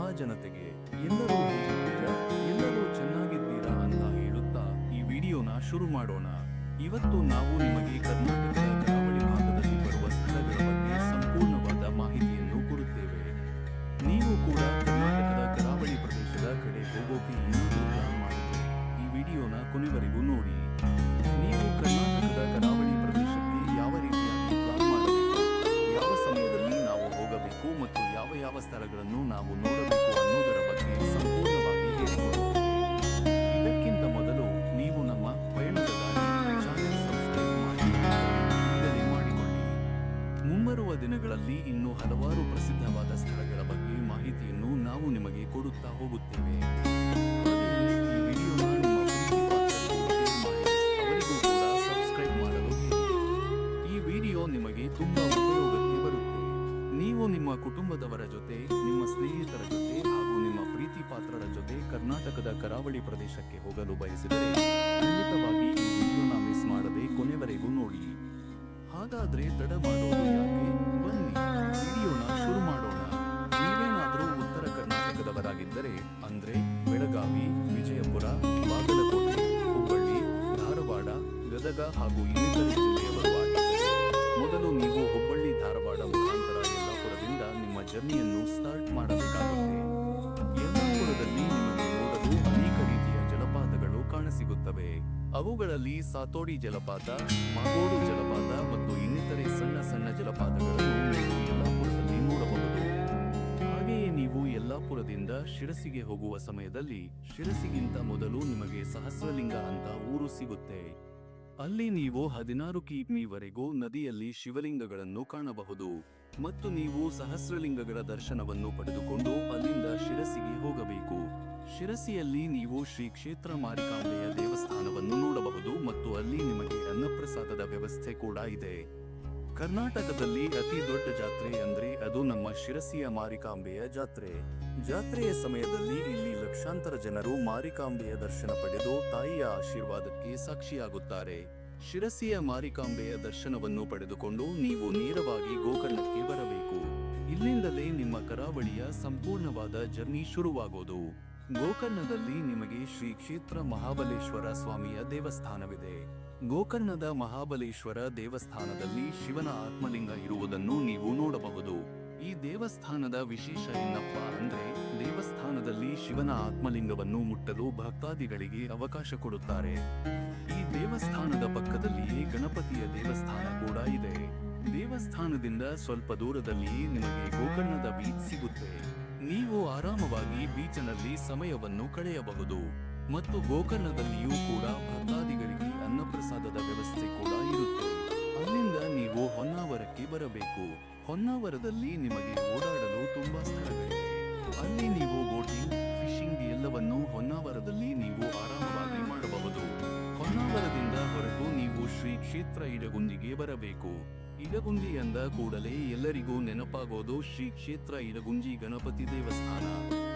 ಮಹಾಜನತೆಗೆ ಎಲ್ಲರೂ ಹೇಗಿದ್ದೀರಾ? ಎಲ್ಲರೂ ಚೆನ್ನಾಗಿದ್ದೀರಾ ಅಂತ ಹೇಳುತ್ತಾ ಈ ವಿಡಿಯೋನ ಶುರು ಮಾಡೋಣ. ಇವತ್ತು ನಾವು ನಿಮಗೆ ಕರ್ನಾಟಕದ ಕರಾವಳಿ ಭಾಗದಲ್ಲಿ ಬರುವ ಸ್ಥಳಗಳ ಬಗ್ಗೆ ಸಂಪೂರ್ಣವಾದ ಮಾಹಿತಿಯನ್ನು ಕೊಡುತ್ತೇವೆ. ನೀವು ಕೂಡ ಕರ್ನಾಟಕದ ಕರಾವಳಿ ಪ್ರದೇಶದ ಕಡೆ ಹೋಗೋಕೆ ಏನಾದರೂ ಪ್ಲಾನ್ ಮಾಡಿದ್ರೆ ಈ ವಿಡಿಯೋನ ಕೊನೆವರೆಗೂ ನೋಡಿ. ನೀವು ಕರ್ನಾಟಕದ ಕರಾವಳಿ ಪ್ರದೇಶಕ್ಕೆ ಯಾವ ರೀತಿಯಾಗಿ ಪ್ಲಾನ್ ಮಾಡಬೇಕು, ಯಾವ ಸಮಯದಲ್ಲಿ ನಾವು ಹೋಗಬೇಕು ಮತ್ತು ಯಾವ ಸ್ಥಳಗಳನ್ನು ನಾವು ನೋಡಬೇಕು ಅನ್ನೋದರ ಬಗ್ಗೆ ಸಂಪೂರ್ಣವಾಗಿ ಹೇಳಿಕೊಡುತ್ತೇವೆ. ಇದಕ್ಕಿಂತ ಮೊದಲು ನೀವು ನಮ್ಮ ಪಯಣದ ದಾರಿ ಚಾನೆಲ್ ಸಬ್ಸ್ಕ್ರೈಬ್ ಮಾಡಿ ಈಗಲೇ ಮಾಡಿಕೊಳ್ಳಿ. ಮುಂಬರುವ ದಿನಗಳಲ್ಲಿ ಇನ್ನೂ ಹಲವಾರು ಪ್ರಸಿದ್ಧವಾದ ಸ್ಥಳಗಳ ಬಗ್ಗೆ ಮಾಹಿತಿಯನ್ನು ನಾವು ನಿಮಗೆ ಕೊಡುತ್ತಾ ಹೋಗುತ್ತೇವೆ. ನಿಮಗೆ ತುಂಬಾ ಉಪಯೋಗಕ್ಕೆ ಬರುತ್ತೆ. ನೀವು ನಿಮ್ಮ ಕುಟುಂಬದವರ ಜೊತೆ, ನಿಮ್ಮ ಸ್ನೇಹಿತರ ಜೊತೆ ಹಾಗೂ ನಿಮ್ಮ ಪ್ರೀತಿ ಪಾತ್ರರ ಜೊತೆ ಕರ್ನಾಟಕದ ಕರಾವಳಿ ಪ್ರದೇಶಕ್ಕೆ ಹೋಗಲು ಬಯಸಿದರೆ ಖಂಡಿತವಾಗಿ ಈ ವಿಡಿಯೋನ ಮಿಸ್ ಮಾಡದೆ ಕೊನೆವರೆಗೂ ನೋಡಿ. ಹಾಗಾದ್ರೆ ತಡ ಮಾಡೋದು ಯಾಕೆ, ಬನ್ನಿ ವಿಡಿಯೋನ ಶುರು ಮಾಡೋಣ. ನೀವೇನಾದರೂ ಉತ್ತರ ಕರ್ನಾಟಕದವರಾಗಿದ್ದರೆ ಅಂದ್ರೆ ಬೆಳಗಾವಿ, ವಿಜಯಪುರ, ಬಾಗಲಕೋಟೆ, ಹುಬ್ಬಳ್ಳಿ, ಧಾರವಾಡ, ಗದಗ ಹಾಗೂ ಇನ್ನಿತರೆ ಜಿಲ್ಲೆಯವರು ಮೊದಲು ನೀವು ಹುಬ್ಬಳ್ಳಿ, ಧಾರವಾಡ ಮುಖಾಂತರ ಯಲ್ಲಾಪುರದಿಂದ ನಿಮ್ಮ ಜರ್ನಿಯನ್ನು ಸ್ಟಾರ್ಟ್ ಮಾಡಬೇಕಾಗುತ್ತೆ. ಯಲ್ಲಾಪುರದಲ್ಲಿ ನಿಮಗೆ ನೋಡಲು ಅನೇಕ ರೀತಿಯ ಜಲಪಾತಗಳು ಕಾಣಸಿಗುತ್ತವೆ. ಅವುಗಳಲ್ಲಿ ಸಾತೋಡಿ ಜಲಪಾತ, ಮಾಗೋಡು ಜಲಪಾತ ಮತ್ತು ಇನ್ನಿತರೆ ಸಣ್ಣ ಸಣ್ಣ ಜಲಪಾತಗಳನ್ನು ನೀವು ಯಲ್ಲಾಪುರದಲ್ಲಿ ನೋಡಬಹುದು. ಹಾಗೆಯೇ ನೀವು ಯಲ್ಲಾಪುರದಿಂದ ಶಿರಸಿಗೆ ಹೋಗುವ ಸಮಯದಲ್ಲಿ ಶಿರಸಿಗಿಂತ ಮೊದಲು ನಿಮಗೆ ಸಹಸ್ರಲಿಂಗ ಅಂತ ಊರು ಸಿಗುತ್ತೆ. ಅಲ್ಲಿ ನೀವು 16 ಕಿಮೀವರೆಗೂ ನದಿಯಲ್ಲಿ ಶಿವಲಿಂಗಗಳನ್ನು ಕಾಣಬಹುದು ಮತ್ತು ನೀವು ಸಹಸ್ರಲಿಂಗಗಳ ದರ್ಶನವನ್ನು ಪಡೆದುಕೊಂಡು ಅಲ್ಲಿಂದ ಶಿರಸಿಗೆ ಹೋಗಬೇಕು. ಶಿರಸಿಯಲ್ಲಿ ನೀವು ಶ್ರೀ ಕ್ಷೇತ್ರ ಮಾರಿಕಾಂಬೆಯ ದೇವಸ್ಥಾನವನ್ನು ನೋಡಬಹುದು ಮತ್ತು ಅಲ್ಲಿ ನಿಮಗೆ ಅನ್ನಪ್ರಸಾದದ ವ್ಯವಸ್ಥೆ ಕೂಡ ಇದೆ. ಕರ್ನಾಟಕದಲ್ಲಿ ಅತಿ ದೊಡ್ಡ ಜಾತ್ರೆ ಅಂದ್ರೆ ಅದು ನಮ್ಮ ಶಿರಸಿಯ ಮಾರಿಕಾಂಬೆಯ ಜಾತ್ರೆ. ಜಾತ್ರೆಯ ಸಮಯದಲ್ಲಿ ಇಲ್ಲಿ ಲಕ್ಷಾಂತರ ಜನರು ಮಾರಿಕಾಂಬೆಯ ದರ್ಶನ ಪಡೆದು ತಾಯಿಯ ಆಶೀರ್ವಾದಕ್ಕೆ ಸಾಕ್ಷಿಯಾಗುತ್ತಾರೆ. ಶಿರಸಿಯ ಮಾರಿಕಾಂಬೆಯ ದರ್ಶನವನ್ನು ಪಡೆದುಕೊಂಡು ನೀವು ನೇರವಾಗಿ ಗೋಕರ್ಣಕ್ಕೆ ಬರಬೇಕು. ಇಲ್ಲಿಂದಲೇ ನಿಮ್ಮ ಕರಾವಳಿಯ ಸಂಪೂರ್ಣವಾದ ಜರ್ನಿ ಶುರುವಾಗೋದು. ಗೋಕರ್ಣದಲ್ಲಿ ನಿಮಗೆ ಶ್ರೀ ಕ್ಷೇತ್ರ ಮಹಾಬಲೇಶ್ವರ ಸ್ವಾಮಿಯ ದೇವಸ್ಥಾನವಿದೆ. ಗೋಕರ್ಣದ ಮಹಾಬಲೇಶ್ವರ ದೇವಸ್ಥಾನದಲ್ಲಿ ಶಿವನ ಆತ್ಮಲಿಂಗ ಇರುವುದನ್ನು ನೀವು ನೋಡಬಹುದು. ಈ ದೇವಸ್ಥಾನದ ವಿಶೇಷ ಏನಪ್ಪಾ ಅಂದ್ರೆ ದೇವಸ್ಥಾನದಲ್ಲಿ ಶಿವನ ಆತ್ಮಲಿಂಗವನ್ನು ಮುಟ್ಟಲು ಭಕ್ತಾದಿಗಳಿಗೆ ಅವಕಾಶ ಕೊಡುತ್ತಾರೆ. ಈ ದೇವಸ್ಥಾನದ ಪಕ್ಕದಲ್ಲಿಯೇ ಗಣಪತಿಯ ದೇವಸ್ಥಾನ ಕೂಡ ಇದೆ. ದೇವಸ್ಥಾನದಿಂದ ಸ್ವಲ್ಪ ದೂರದಲ್ಲಿಯೇ ನಿಮಗೆ ಗೋಕರ್ಣದ ಬೀಚ್ ಸಿಗುತ್ತೆ. ನೀವು ಆರಾಮವಾಗಿ ಬೀಚನಲ್ಲಿ ಸಮಯವನ್ನು ಕಳೆಯಬಹುದು ಮತ್ತು ಗೋಕರ್ಣದಲ್ಲಿಯೂ ಕೂಡ ಭಕ್ತಾದಿಗಳಿಗೆ ಅನ್ನಪ್ರಸಾದದ ವ್ಯವಸ್ಥೆ ಕೂಡ ಇರುತ್ತೆ. ಅಲ್ಲಿಂದ ನೀವು ಹೊನ್ನಾವರಕ್ಕೆ ಬರಬೇಕು. ಹೊನ್ನಾವರದಲ್ಲಿ ನಿಮಗೆ ಓಡಾಡಲು ತುಂಬಾ ಸ್ಥಳಗಳಿವೆ. ಅಲ್ಲಿ ನೀವು ಬೋಟಿಂಗ್, ಫಿಶಿಂಗ್ ಎಲ್ಲವನ್ನೂ ಹೊನ್ನಾವರದಲ್ಲಿ ನೀವು ಆರಾಮವಾಗಿ ಮಾಡಬಹುದು. ಹೊನ್ನಾವರದಿಂದ ಹೊರಟು ನೀವು ಶ್ರೀ ಕ್ಷೇತ್ರ ಇಡಗುಂಜಿಗೆ ಬರಬೇಕು. ಇಡಗುಂಜಿ ಅಂದ ಕೂಡಲೇ ಎಲ್ಲರಿಗೂ ನೆನಪಾಗೋದು ಶ್ರೀ ಕ್ಷೇತ್ರ ಇಡಗುಂಜಿ ಗಣಪತಿ ದೇವಸ್ಥಾನ.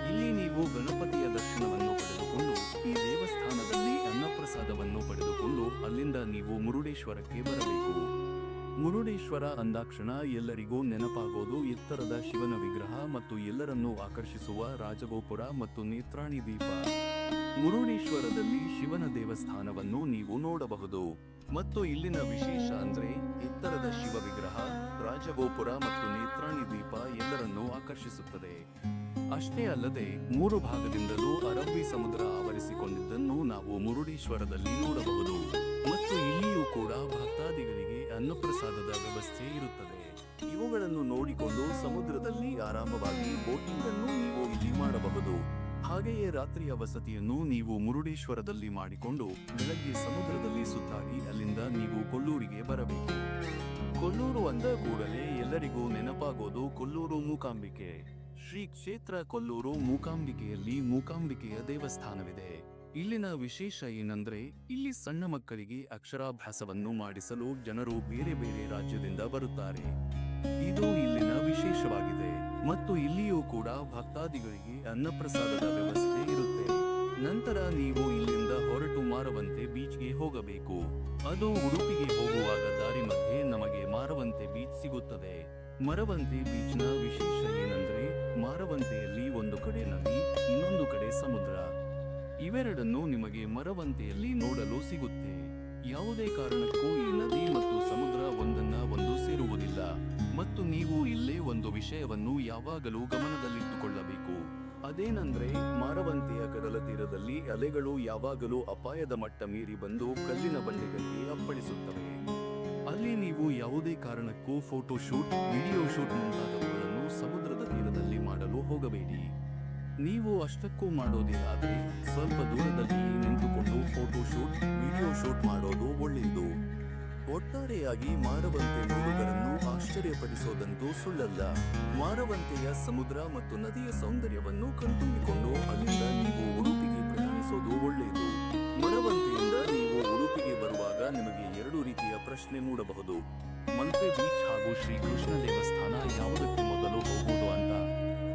ಇಲ್ಲಿ ನೀವು ಗಣಪತಿಯ ದರ್ಶನವನ್ನು ಪಡೆದುಕೊಂಡು ಈ ದೇವಸ್ಥಾನದಲ್ಲಿ ಅನ್ನಪ್ರಸಾದವನ್ನು ಪಡೆದುಕೊಂಡು ಅಲ್ಲಿಂದ ನೀವು ಮುರುಡೇಶ್ವರಕ್ಕೆ ಬರಬೇಕು. ಮುರುಡೇಶ್ವರ ಅಂದಾಕ್ಷಣ ಎಲ್ಲರಿಗೂ ನೆನಪಾಗೋದು ಎತ್ತರದ ಶಿವನ ವಿಗ್ರಹ ಮತ್ತು ಎಲ್ಲರನ್ನೂ ಆಕರ್ಷಿಸುವ ರಾಜಗೋಪುರ ಮತ್ತು ನೇತ್ರಾಣಿ ದೀಪ. ಮುರುಡೇಶ್ವರದಲ್ಲಿ ಶಿವನ ದೇವಸ್ಥಾನವನ್ನು ನೀವು ನೋಡಬಹುದು ಮತ್ತು ಇಲ್ಲಿನ ವಿಶೇಷ ಅಂದ್ರೆ ಎತ್ತರದ ಶಿವ ವಿಗ್ರಹ, ರಾಜಗೋಪುರ ಮತ್ತು ನೇತ್ರಾಣಿ ದೀಪ ಎಲ್ಲರನ್ನೂ ಆಕರ್ಷಿಸುತ್ತದೆ. ಅಷ್ಟೇ ಅಲ್ಲದೆ 3 ಭಾಗದಿಂದಲೂ ಅರಬ್ಬಿ ಸಮುದ್ರ ಆವರಿಸಿಕೊಂಡಿದ್ದನ್ನು ನಾವು ಮುರುಡೇಶ್ವರದಲ್ಲಿ ನೋಡಬಹುದು ಮತ್ತು ಇಲ್ಲಿಯೂ ಕೂಡ ಭಕ್ತಾದಿಗಳಿಗೆ ಅನ್ನಪ್ರಸಾದದ ವ್ಯವಸ್ಥೆ ಇರುತ್ತದೆ. ಇವುಗಳನ್ನು ನೋಡಿಕೊಂಡು ಸಮುದ್ರದಲ್ಲಿ ಆರಾಮವಾಗಿ ಬೋಟಿಂಗ್ ಅನ್ನು ನೀವು ಇಲ್ಲಿ ಮಾಡಬಹುದು. ಹಾಗೆಯೇ ರಾತ್ರಿಯ ವಸತಿಯನ್ನು ನೀವು ಮುರುಡೇಶ್ವರದಲ್ಲಿ ಮಾಡಿಕೊಂಡು ಬೆಳಗ್ಗೆ ಸಮುದ್ರದಲ್ಲಿ ಸುತ್ತಾಡಿ ಅಲ್ಲಿಂದ ನೀವು ಕೊಲ್ಲೂರಿಗೆ ಬರಬೇಕು. ಕೊಲ್ಲೂರು ಅಂದ ಕೂಡಲೇ ಎಲ್ಲರಿಗೂ ನೆನಪಾಗೋದು ಕೊಲ್ಲೂರು ಮೂಕಾಂಬಿಕೆ. ಶ್ರೀ ಕ್ಷೇತ್ರ ಕೊಲ್ಲೂರು ಮೂಕಾಂಬಿಕೆಯಲ್ಲಿ ಮೂಕಾಂಬಿಕೆಯ ದೇವಸ್ಥಾನವಿದೆ. ಇಲ್ಲಿನ ವಿಶೇಷ ಏನಂದ್ರೆ ಇಲ್ಲಿ ಸಣ್ಣ ಮಕ್ಕಳಿಗೆ ಅಕ್ಷರಾಭ್ಯಾಸವನ್ನು ಮಾಡಿಸಲು ಜನರು ಬೇರೆ ಬೇರೆ ರಾಜ್ಯದಿಂದ ಬರುತ್ತಾರೆ. ಇದು ಇಲ್ಲಿನ ವಿಶೇಷವಾಗಿದೆ ಮತ್ತು ಇಲ್ಲಿಯೂ ಕೂಡ ಭಕ್ತಾದಿಗಳಿಗೆ ಅನ್ನಪ್ರಸಾದದ ವ್ಯವಸ್ಥೆ ಇರುತ್ತೆ. ನಂತರ ನೀವು ಇಲ್ಲಿಂದ ಹೊರಟು ಮಾರವಂತೆ ಬೀಚ್ಗೆ ಹೋಗಬೇಕು. ಅದು ಉಡುಪಿಗೆ ಹೋಗುವಾಗ ದಾರಿ ಮಧ್ಯೆ ನಮಗೆ ಮಾರವಂತೆ ಬೀಚ್ ಸಿಗುತ್ತದೆ. ಮರವಂತೆ ಬೀಚ್ನ ವಿಶೇಷ ಏನಂದ್ರೆ ಮಾರವಂತೆಯಲ್ಲಿ ಒಂದು ಕಡೆ ನದಿ, ಇನ್ನೊಂದು ಕಡೆ ಸಮುದ್ರ. ಇವೆರಡನ್ನೂ ನಿಮಗೆ ಮರವಂತೆಯಲ್ಲಿ ನೋಡಲು ಸಿಗುತ್ತೆ. ಯಾವುದೇ ಕಾರಣಕ್ಕೂ ಈ ನದಿ ಮತ್ತು ಸಮುದ್ರ ಒಂದನ್ನ ಒಂದು ಸೇರುವುದಿಲ್ಲ. ಮತ್ತು ನೀವು ಇಲ್ಲೇ ಒಂದು ವಿಷಯವನ್ನು ಯಾವಾಗಲೂ ಗಮನದಲ್ಲಿಟ್ಟುಕೊಳ್ಳಬೇಕು. ಅದೇನಂದ್ರೆ ಮಾರವಂತೆಯ ಕಡಲ ತೀರದಲ್ಲಿ ಅಲೆಗಳು ಯಾವಾಗಲೂ ಅಪಾಯದ ಮಟ್ಟ ಮೀರಿ ಬಂದು ಕಲ್ಲಿನ ಬಂಡೆಗಳಿಗೆ ಅಪ್ಪಳಿಸುತ್ತವೆ. ಅಲ್ಲಿ ನೀವು ಯಾವುದೇ ಕಾರಣಕ್ಕೂ ಫೋಟೋ ಶೂಟ್, ವಿಡಿಯೋ ಶೂಟ್ ಮುಂತಾದವುಗಳನ್ನು ಸಮುದ್ರದ ತೀರದಲ್ಲಿ ಮಾಡಲು ಹೋಗಬೇಡಿ. ನೀವು ಅಷ್ಟಕ್ಕೂ ಮಾಡೋದೇ ಆದರೆ ಸ್ವಲ್ಪ ದೂರದಲ್ಲಿ ನಿಂತುಕೊಂಡು ಫೋಟೋ ಶೂಟ್, ವಿಡಿಯೋ ಶೂಟ್ ಮಾಡೋದು ಒಳ್ಳೆಯದು. ಒಟ್ಟಾರೆಯಾಗಿ ಮಾರವಂತೆ ನೋಡುಗರನ್ನು ಆಶ್ಚರ್ಯಪಡಿಸೋದಂತೂ ಸುಳ್ಳಲ್ಲ. ಮಾರವಂತೆಯ ಸಮುದ್ರ ಮತ್ತು ನದಿಯ ಸೌಂದರ್ಯವನ್ನು ಕಣ್ತುಂಬಿಕೊಂಡು ಅಲ್ಲಿಂದ ನೀವು ಉಡುಪಿಗೆ ಪ್ರಯಾಣಿಸೋದು ಒಳ್ಳೆಯದು. ಮರವಂತೆಯಿಂದ ನೀವು ಉಡುಪಿಗೆ ಬರುವಾಗ ನಿಮಗೆ ಎರಡು ರೀತಿಯ ಪ್ರಶ್ನೆ ಮೂಡಬಹುದು. ಮಲ್ಪೆ ಬೀಚ್ ಹಾಗೂ ಶ್ರೀಕೃಷ್ಣ ದೇವಸ್ಥಾನ ಯಾವುದಕ್ಕೆ ಮೊದಲು ಹೋಗುವುದು ಅಂತ.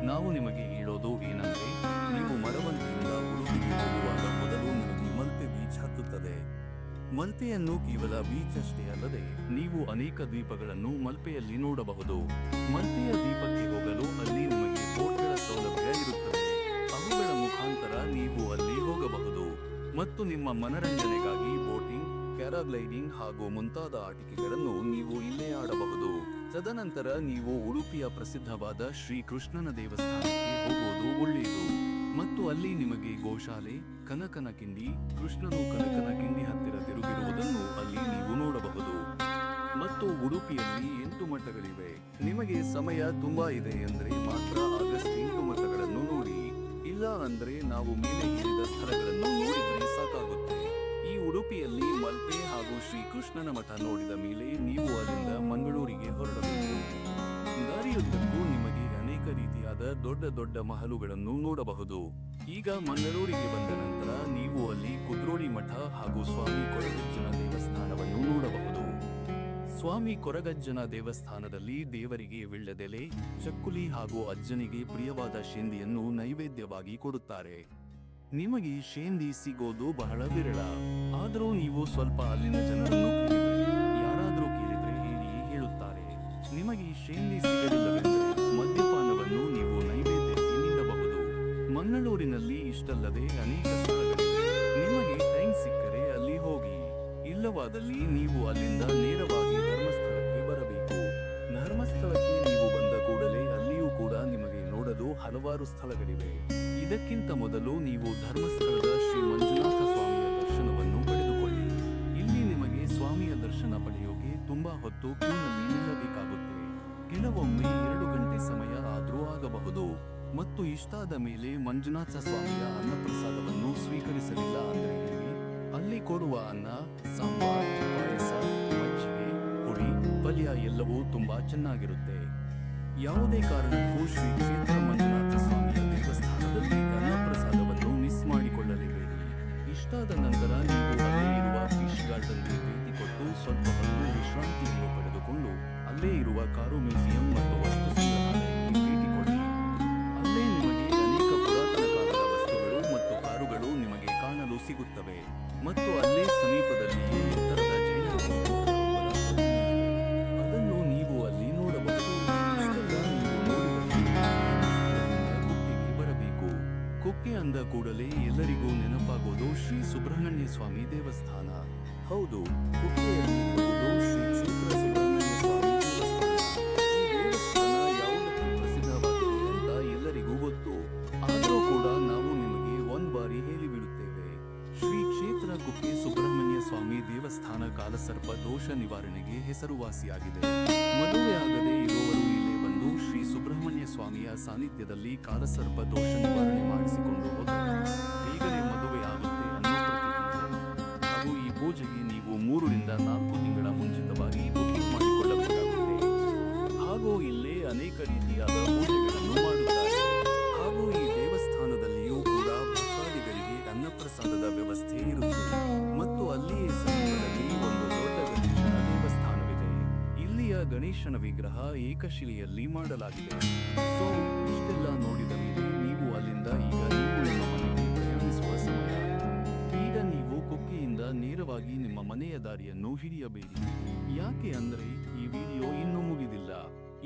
ನಾವು ನಿಮಗೆ ಹೇಳೋದು ಏನಂದ್ರೆ, ನೀವು ಮರವಂತೆಯಿಂದ ಉಡುಪಿಗೆ ಹೋಗುವಾಗ ಮೊದಲು ನಿಮಗೆ ಮಲ್ಪೆ ಬೀಚ್ ಹತ್ತುತ್ತದೆ. ಮಲ್ಪೆಯನ್ನು ಕೇವಲ ಬೀಚ್ ಅಷ್ಟೇ ಅಲ್ಲದೆ ನೀವು ಅನೇಕ ದ್ವೀಪಗಳನ್ನು ಮಲ್ಪೆಯಲ್ಲಿ ನೋಡಬಹುದು. ಮಲ್ಪೆಯ ದ್ವೀಪಕ್ಕೆ ಹೋಗಲು ಅಲ್ಲಿ ನಿಮಗೆ ಬೋಟ್ಗಳ ಸೌಲಭ್ಯ ಇರುತ್ತದೆ. ಅವುಗಳ ಮುಖಾಂತರ ನೀವು ಅಲ್ಲಿ ಹೋಗಬಹುದು ಮತ್ತು ನಿಮ್ಮ ಮನರಂಜನೆಗಾಗಿ ಬೋಟಿಂಗ್, ಪ್ಯಾರಾಗ್ಲೈಡಿಂಗ್ ಹಾಗೂ ಮುಂತಾದ ಆಟಿಕೆಗಳನ್ನು ನೀವು ಇಲ್ಲೇ ಆಡಬಹುದು. ತದನಂತರ ನೀವು ಉಡುಪಿಯ ಪ್ರಸಿದ್ಧವಾದ ಶ್ರೀಕೃಷ್ಣನ ದೇವಸ್ಥಾನಕ್ಕೆ ಹೋಗುವುದು ಒಳ್ಳೆಯದು. ಮತ್ತು ಅಲ್ಲಿ ನಿಮಗೆ ಗೋಶಾಲೆ, ಕನಕನ ಕಿಂಡಿ, ಕೃಷ್ಣನು ಕನಕನ ಕಿಂಡಿ ಹತ್ತಿರ ತಿರುಗಿರುವುದನ್ನು ಅಲ್ಲಿ ನೀವು ನೋಡಬಹುದು. ಮತ್ತು ಉಡುಪಿಯಲ್ಲಿ 8 ಮಠಗಳಿವೆ. ನಿಮಗೆ ಸಮಯ ತುಂಬಾ ಇದೆ ಅಂದ್ರೆ ಮಾತ್ರ ಆಗಸ್ಟ್ 8 ಮಠಗಳನ್ನು ನೋಡಿ. ಇಲ್ಲ ಅಂದ್ರೆ ನಾವು ಮೇಲೆ ಹೇಳಿದ ಸ್ಥಳಗಳನ್ನು ನೋಡಿದ್ರೆ ಸಾಕಾಗುತ್ತೆ. ಈ ಉಡುಪಿಯಲ್ಲಿ ಮಲ್ಪೆ ಹಾಗೂ ಶ್ರೀಕೃಷ್ಣನ ಮಠ ನೋಡಿದ ಮೇಲೆ ನೀವು ಅಲ್ಲಿಂದ ಮಂಗಳೂರಿಗೆ ಹೊರಡಬೇಕು. ದಾರಿಯುದ್ದಕ್ಕೂ ನಿಮಗೆ ಅನೇಕ ರೀತಿಯಾದ ದೊಡ್ಡ ದೊಡ್ಡ ಮಹಲುಗಳನ್ನು ನೋಡಬಹುದು. ಈಗ ಮಂಗಳೂರಿಗೆ ಬಂದ ನಂತರ ನೀವು ಅಲ್ಲಿ ಕುದ್ರೋಳಿ ಮಠ ಹಾಗೂ ಸ್ವಾಮಿ ಕೊರಗಜ್ಜನ ದೇವಸ್ಥಾನವನ್ನು ನೋಡಬಹುದು. ಸ್ವಾಮಿ ಕೊರಗಜ್ಜನ ದೇವಸ್ಥಾನದಲ್ಲಿ ದೇವರಿಗೆ ವೀಳ್ಯದೆಲೆ, ಚಕ್ಕುಲಿ ಹಾಗೂ ಅಜ್ಜನಿಗೆ ಪ್ರಿಯವಾದ ಶೇಂದಿಯನ್ನು ನೈವೇದ್ಯವಾಗಿ ಕೊಡುತ್ತಾರೆ. ನಿಮಗೆ ಶೇಂದಿ ಸಿಗೋದು ಬಹಳ ವಿರಳ. ಆದರೂ ನೀವು ಸ್ವಲ್ಪ ಅಲ್ಲಿನ ಜನರನ್ನು ಯಾರಾದರೂ ಕೇಳಿದ್ರೆ ಹೇಳುತ್ತಾರೆ. ನಿಮಗೆ ಶೇಂದಿ ಸಿಗಲಿಲ್ಲವೆಂದರೆ ಮದ್ಯಪಾನವನ್ನು ನೀವು ನೈವೇದ್ಯಕ್ಕೆ ನೀಡಬಹುದು. ಮಂಗಳೂರಿನಲ್ಲಿ ಇಷ್ಟಲ್ಲದೆ ಅನೇಕ ಸ್ಥಳಗಳಿವೆ. ನಿಮಗೆ ಟೈಮ್ ಸಿಕ್ಕರೆ ಅಲ್ಲಿ ಹೋಗಿ. ಇಲ್ಲವಾದಲ್ಲಿ ನೀವು ಅಲ್ಲಿಂದ ನೇರವಾಗಿ ಧರ್ಮಸ್ಥಳಕ್ಕೆ ಬರಬೇಕು. ಧರ್ಮಸ್ಥಳಕ್ಕೆ ನೀವು ಬಂದ ಕೂಡಲೇ ಅಲ್ಲಿಯೂ ಕೂಡ ನಿಮಗೆ ನೋಡಲು ಹಲವಾರು ಸ್ಥಳಗಳಿವೆ. ಇದಕ್ಕಿಂತ ಮೊದಲು ನೀವು ಧರ್ಮಸ್ಥಳದ ಶ್ರೀ ಮಂಜುನಾಥ ಸ್ವಾಮಿಯ ದರ್ಶನವನ್ನು ಪಡೆದುಕೊಳ್ಳಿ. ಇಲ್ಲಿ ನಿಮಗೆ ಸ್ವಾಮಿಯ ದರ್ಶನ ಪಡೆಯೋಕೆ ತುಂಬಾ ಹೊತ್ತು ಕ್ಯೂನಲ್ಲಿ ನಿಲ್ಲಬೇಕಾಗುತ್ತೆ. ಕೆಲವೊಮ್ಮೆ 2 ಗಂಟೆ ಸಮಯ ಆದ್ರೂ ಆಗಬಹುದು. ಮತ್ತು ಇಷ್ಟಾದ ಮೇಲೆ ಮಂಜುನಾಥ ಸ್ವಾಮಿಯ ಅನ್ನಪ್ರಸಾದವನ್ನು ಸ್ವೀಕರಿಸಲಿಲ್ಲ ಅಂದ್ರೆ ಹೇಳಿ, ಅಲ್ಲಿ ಕೊಡುವ ಅನ್ನ, ಸಾಂಬಾರ್, ಪಾಯಸ, ಮಜ್ಜಿಗೆ, ಹುಳಿ, ಪಲ್ಯ ಎಲ್ಲವೂ ತುಂಬಾ ಚೆನ್ನಾಗಿರುತ್ತೆ. ಯಾವುದೇ ಕಾರಣಕ್ಕೂ ಶ್ರೀ ಕ್ಷೇತ್ರ ಮಂಜುನಾಥ ಸ್ವಾಮಿಯ ದೇವಸ್ಥಾನದಲ್ಲಿ ಅನ್ನಪ್ರಸಾದವನ್ನು ಮಿಸ್ ಮಾಡಿಕೊಳ್ಳಲೇಬೇಡಿ. ಇಷ್ಟಾದ ನಂತರ ನೀವು ಅಲ್ಲೇ ಇರುವ ಫಿಶ್ ಗಾರ್ಡನ್ಗೆ ಭೇಟಿ ಕೊಟ್ಟು ಸ್ವಲ್ಪ ಹೊತ್ತು ವಿಶ್ರಾಂತಿಯನ್ನು ಪಡೆದುಕೊಂಡು ಅಲ್ಲೇ ಇರುವ ಕಾರು ಮ್ಯೂಸಿಯಂ ಮತ್ತು ವಸ್ತು ಸಂಗ್ರಹಾಲಯಕ್ಕೆ ಭೇಟಿ ಕೊಡಿ. ಅಲ್ಲೇ ನಿಮಗೆ ಅನೇಕ ಪುರಾತನ ಕಾಲದ ವಸ್ತುಗಳು ಮತ್ತು ಕಾರುಗಳು ನಿಮಗೆ ಕಾಣಲು ಸಿಗುತ್ತವೆ. ಮತ್ತು ಅಲ್ಲೇ ಸಮೀಪದಲ್ಲಿಯೇ ಎತ್ತರದ ಜೈನ ಅದನ್ನು ನೀವು ಅಲ್ಲಿ ನೋಡಬಹುದು. ಕುಕ್ಕೆಗೆ ಬರಬೇಕು. ಕುಕ್ಕೆ ಅಂದ ಕೂಡಲೇ ಎಲ್ಲರಿಗೂ ನೆನಪಾಗೋದು ಶ್ರೀ ಸುಬ್ರಹ್ಮಣ್ಯ ಸ್ವಾಮಿ ದೇವಸ್ಥಾನ. ಹೌದು, ಕುಕ್ಕೆಯಲ್ಲಿ ಇರುವುದು ಶ್ರೀ ಕ್ಷೇತ್ರ ಸುಬ್ರಹ್ಮಣ್ಯ ಸ್ವಾಮಿ ದೇವಸ್ಥಾನ. ಈ ದೇವಸ್ಥಾನ ಯಾವುದಕ್ಕೆ ಪ್ರಸಿದ್ಧವಾಗಿದೆ ಅಂತ ಎಲ್ಲರಿಗೂ ಗೊತ್ತು. ಆದರೂ ಕೂಡ ನಾವು ನಿಮಗೆ ಒಂದು ಬಾರಿ ಹೇಳಿಬಿಡುತ್ತೇವೆ. ಶ್ರೀ ಕ್ಷೇತ್ರ ಕುಕ್ಕೆ ಸುಬ್ರಹ್ಮಣ್ಯ ಸ್ವಾಮಿ ದೇವಸ್ಥಾನ ಕಾಲಸರ್ಪ ದೋಷ ನಿವಾರಣೆಗೆ ಹೆಸರುವಾಸಿಯಾಗಿದೆ. ಮದುವೆಯಾಗದೆ ಇರುವವರು ಇಲ್ಲೇ ಬಂದು ಶ್ರೀ ಸುಬ್ರಹ್ಮಣ್ಯ ಸ್ವಾಮಿಯ ಸಾನ್ನಿಧ್ಯದಲ್ಲಿ ಕಾಲಸರ್ಪ ದೋಷ ನಿವಾರಣೆ ಮಾಡಿಸಿಕೊಂಡು ಹೋದರೆ ಬೇಗನೆ ಮದುವೆ ಆಗುತ್ತೆ ಅನ್ನೋ ಪ್ರತೀತಿ ಇದೆ. ಹಾಗೂ ಈ ಪೂಜೆಗೆ ನೀವು 3 ರಿಂದ 4 ತಿಂಗಳ ಮುಂಚಿತವಾಗಿ ಬುಕಿಂಗ್ ಮಾಡಿಕೊಳ್ಳಬೇಕಾಗುತ್ತೆ. ಹಾಗೂ ಇಲ್ಲೇ ಅನೇಕ ರೀತಿಯಾದ ಪೂಜೆಗಳನ್ನು ಮಾಡುತ್ತಾರೆ. ಹಾಗೂ ಈ ದೇವಸ್ಥಾನದಲ್ಲಿಯೂ ಕೂಡ ಭಕ್ತಾದಿಗಳಿಗೆ ಅನ್ನಪ್ರಸಾದದ ವ್ಯವಸ್ಥೆ ಇರುತ್ತೆ. ಮತ್ತು ಅಲ್ಲಿಯೇ ಸಮೀಪದಲ್ಲಿ ಒಂದು ದೊಡ್ಡ ಗಣೇಶನ ದೇವಸ್ಥಾನವಿದೆ. ಇಲ್ಲಿಯ ಗಣೇಶನ ವಿಗ್ರಹ ಏಕಶಿಲೆಯಲ್ಲಿ ಮಾಡಲಾಗಿದೆ. ಸೊ ಇಷ್ಟೆಲ್ಲ ನೋಡಿದ ಮೇಲೆ ನೀವು ಅಲ್ಲಿಂದ ಈಗ ನೀವು ನಿಮ್ಮ ಮನೆಗೆ ಪ್ರಯಾಣಿಸುವ ಸಮಯ. ಈಗ ನೀವು ಕುಕ್ಕೆಯಿಂದ ನೇರವಾಗಿ ನಿಮ್ಮ ಮನೆಯ ದಾರಿಯನ್ನು ಹಿಡಿಯಬೇಡಿ. ಯಾಕೆ ಅಂದ್ರೆ ಈ ವಿಡಿಯೋ ಇನ್ನೂ ಮುಗಿದಿಲ್ಲ.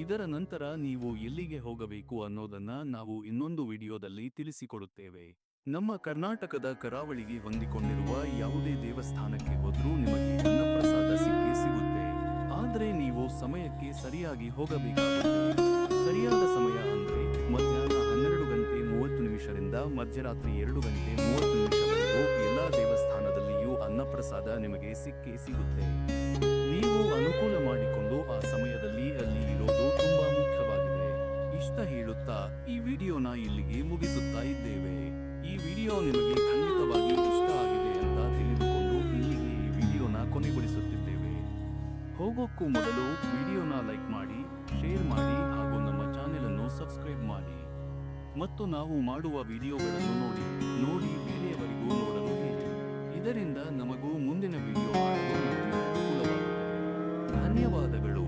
ಇದರ ನಂತರ ನೀವು ಎಲ್ಲಿಗೆ ಹೋಗಬೇಕು ಅನ್ನೋದನ್ನ ನಾವು ಇನ್ನೊಂದು ವಿಡಿಯೋದಲ್ಲಿ ತಿಳಿಸಿಕೊಡುತ್ತೇವೆ. ನಮ್ಮ ಕರ್ನಾಟಕದ ಕರಾವಳಿಗೆ ಹೊಂದಿಕೊಂಡಿರುವ ಯಾವುದೇ ದೇವಸ್ಥಾನಕ್ಕೆ ಹೋದ್ರೂ ನಿಮಗೆ ಅನ್ನಪ್ರಸಾದ ಸಿಕ್ಕೇ ಸಿಗುತ್ತೆ. ಆದ್ರೆ ನೀವು ಸಮಯಕ್ಕೆ ಸರಿಯಾಗಿ ಹೋಗಬೇಕಾಗುತ್ತೆ. ಸರಿಯಾದ ಸಮಯ ಅಂದ್ರೆ ಮಧ್ಯಾಹ್ನ 12:30ರಿಂದ ಮಧ್ಯರಾತ್ರಿ 2:30ವರೆಗೂ ಎಲ್ಲಾ ದೇವಸ್ಥಾನದಲ್ಲಿಯೂ ಅನ್ನಪ್ರಸಾದ ನಿಮಗೆ ಸಿಕ್ಕೇ ಸಿಗುತ್ತೆ. ನೀವು ಅನುಕೂಲ ಮಾಡಿಕೊಂಡು ಆ ಸಮಯದಲ್ಲಿ ಅಲ್ಲಿ ಇರೋದು ತುಂಬಾ ಮುಖ್ಯವಾಗಿದೆ. ಇಷ್ಟ ಹೇಳುತ್ತಾ ಈ ವಿಡಿಯೋನ ಇಲ್ಲಿಗೆ ಮುಗಿಸುತ್ತಾ ಇದ್ದೇವೆ. ಈ ವಿಡಿಯೋ ನಿಮಗೆ ಖಂಡಿತವಾಗಿ ಇಷ್ಟ ಆಗಿದೆ ಅಂತ ತಿಳಿದುಕೊಂಡು ಇಲ್ಲಿಗೆ ಈ ವಿಡಿಯೋನ ಕೊನೆಗೊಳಿಸುತ್ತಿದ್ದೇವೆ. ಹೋಗೋಕ್ಕೂ ಮೊದಲು ವಿಡಿಯೋನ ಲೈಕ್ ಮಾಡಿ, ಶೇರ್ ಮಾಡಿ ಹಾಗೂ ನಮ್ಮ ಚಾನೆಲ್ ಅನ್ನು ಸಬ್ಸ್ಕ್ರೈಬ್ ಮಾಡಿ. ಮತ್ತು ನಾವು ಮಾಡುವ ವಿಡಿಯೋಗಳನ್ನು ನೋಡಿ ಬೇರೆಯವರಿಗೂ ನೋಡಲು ಹೇಳಿ. ಇದರಿಂದ ನಮಗೂ ಮುಂದಿನ ವಿಡಿಯೋ ಮಾಡಲು ನಮಗೆ ಅನುಕೂಲವಾಗುತ್ತದೆ. ಧನ್ಯವಾದಗಳು.